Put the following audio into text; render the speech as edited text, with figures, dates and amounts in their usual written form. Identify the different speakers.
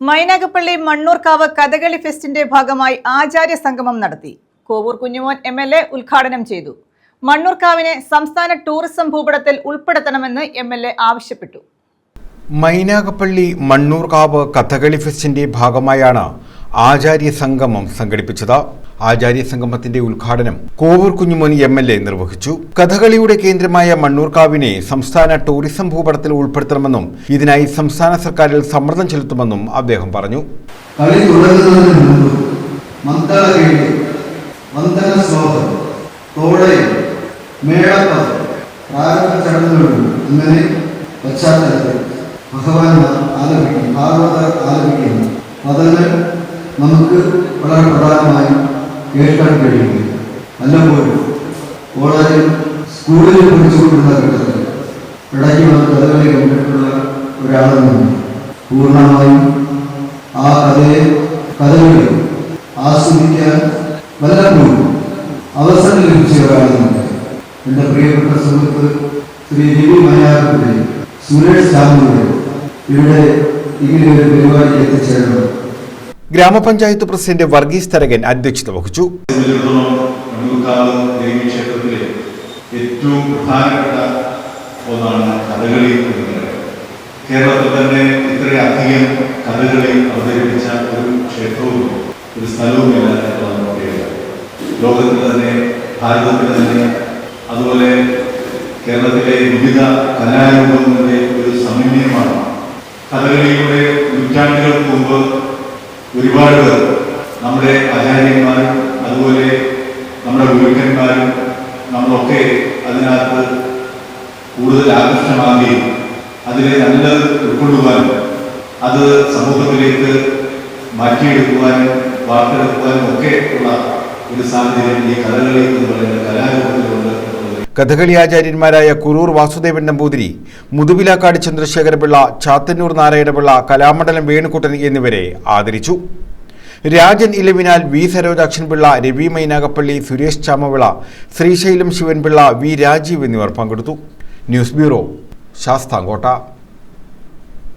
Speaker 1: മൈനാഗപ്പള്ളി മണ്ണൂർക്കാവ് കഥകളി ഫെസ്റ്റിന്റെ ഭാഗമായി ആചാര്യ സംഗമം നടത്തി. കോവൂർ കുഞ്ഞുമോൻ MLA ഉദ്ഘാടനം ചെയ്തു. മണ്ണൂർക്കാവിനെ സംസ്ഥാന ടൂറിസം ഭൂപടത്തിൽ ഉൾപ്പെടുത്തണമെന്ന് MLA ആവശ്യപ്പെട്ടു.
Speaker 2: മൈനാഗപ്പള്ളി മണ്ണൂർക്കാവ് കഥകളി ഫെസ്റ്റിന്റെ ഭാഗമായാണ് ആചാര്യ സംഗമം സംഘടിപ്പിച്ചത്. ആചാര്യ സംഗമത്തിന്റെ ഉദ്ഘാടനം കോവൂർ കുഞ്ഞുമോൻ MLA നിർവഹിച്ചു. കഥകളിയുടെ കേന്ദ്രമായ മണ്ണൂർക്കാവിനെ സംസ്ഥാന ടൂറിസം ഭൂപടത്തിൽ ഉൾപ്പെടുത്തണമെന്നും ഇതിനായി സംസ്ഥാന സർക്കാരിൽ സമ്മർദ്ദം ചെലുത്തുമെന്നും അദ്ദേഹം പറഞ്ഞു.
Speaker 3: കളി തുടങ്ങുന്നതിന് മുമ്പ് മന്ദളകേളി, വന്ദന ശ്ലോകം, തോടയം, മേളപ്പദം, പ്രാരംഭ ചടങ്ങുകളും അങ്ങനെ പശ്ചാത്തലത്തിൽ ഭഗവാൻമാർ ആലപിക്കും, ഭാഗവതർ ആലപിക്കുന്നു. പദങ്ങൾ നമുക്ക് വളരെ പ്രധാനമായും കേൾക്കാൻ കഴിയുന്നു. നല്ലപോലെ കോളേജിൽ സ്കൂളിൽ പഠിച്ചുകൊണ്ടിരുന്ന ഘട്ടത്തിൽ ഇടയ്ക്ക് വന്ന് കഥകളി കണ്ടിട്ടുള്ള ഒരാളെന്ന് പൂർണ്ണമായും ആ കഥകളി ആസ്വദിക്കാൻ വല്ലപ്പോഴും അവസരം ലഭിച്ച ഒരാളെന്നുണ്ട്. എൻ്റെ പ്രിയപ്പെട്ട സുഹൃത്ത് ശ്രീ രവി മൈനാഗപ്പള്ളി, സുരേഷ് ചാമൂര് ഇവിടെ ഇങ്ങനെ ഒരു പരിപാടിക്ക് എത്തിച്ചേർന്നു.
Speaker 2: ഗ്രാമപഞ്ചായത്ത് പ്രസിഡന്റ് വർഗീസ് തരകൻ അധ്യക്ഷത വഹിച്ചു.
Speaker 4: ക്ഷേത്രത്തിലെ ഏറ്റവും പ്രധാനപ്പെട്ട ഒന്നാണ് കഥകളി. കേരളത്തിൽ തന്നെ ഇത്രയധികം കഥകളി അവതരിപ്പിച്ച ഒരു ക്ഷേത്രവും ഒരു സ്ഥലവുമില്ല എന്നുള്ളതാണ് പറയുക. ലോകത്തിൽ തന്നെ, ഭാരതത്തിൽ തന്നെ, അതുപോലെ കേരളത്തിലെ വിവിധ കലാരൂപങ്ങളുടെ ഒരു സമന്വയമാണ് കഥകളിയുടെ. നൂറ്റാണ്ടുകൾക്ക് മുമ്പ് ഒരുപാട് പേർ, നമ്മുടെ ആചാര്യന്മാരും അതുപോലെ നമ്മുടെ ഗുരുക്കന്മാരും നമ്മളൊക്കെ അതിനകത്ത് കൂടുതൽ ആകർഷമാകുകയും അതിലെ നല്ലത് ഉൾക്കൊള്ളുവാനും അത് സമൂഹത്തിലേക്ക് മാറ്റിയെടുക്കുവാനും വാർത്തെടുക്കുവാനും ഒക്കെ ഉള്ള ഒരു സാഹചര്യം ഈ കഥകളി എന്ന് പറയുന്ന കലാരൂപത്തിലുണ്ട്.
Speaker 2: കഥകളി ആചാര്യന്മാരായ കുറൂർ വാസുദേവൻ നമ്പൂതിരി, മുതുവിലാക്കാട് ചന്ദ്രശേഖരപിള്ള, ചാത്തന്നൂർ നാരായണപിള്ള, കലാമണ്ഡലം വേണുക്കുട്ടൻ എന്നിവരെ ആദരിച്ചു. രാജൻ ഇലവിനാൽ, വി സരോജാക്ഷൻ പിള്ള, രവി മൈനാഗപ്പള്ളി, സുരേഷ് ചാമവിള, ശ്രീശൈലം ശിവൻപിള്ള, വി രാജീവ് എന്നിവർ പങ്കെടുത്തു. News bureau, Sasthamkotta.